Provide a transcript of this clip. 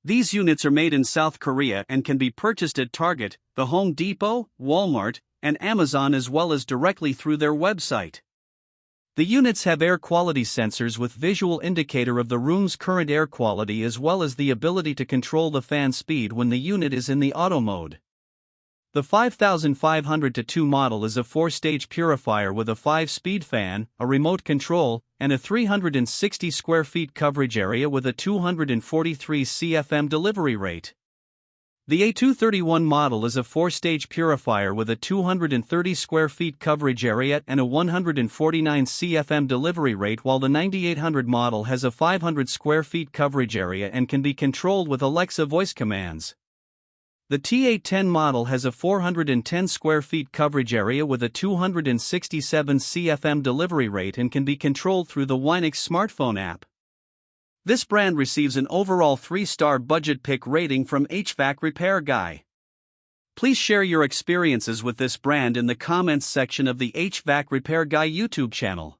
These units are made in South Korea and can be purchased at Target, the Home Depot, Walmart, and Amazon, as well as directly through their website. The units have air quality sensors with visual indicator of the room's current air quality, as well as the ability to control the fan speed when the unit is in the auto mode. The 5500-2 model is a 4-stage purifier with a 5-speed fan, a remote control, and a 360 square feet coverage area with a 243 CFM delivery rate. The A231 model is a 4-stage purifier with a 230 square feet coverage area and a 149 CFM delivery rate, while the 9800 model has a 500 square feet coverage area and can be controlled with Alexa voice commands. The T810 model has a 410 square feet coverage area with a 267 CFM delivery rate and can be controlled through the Winix smartphone app. This brand receives an overall 3-star budget pick rating from HvacRepairGuy. Please share your experiences with this brand in the comments section of the HvacRepairGuy YouTube channel.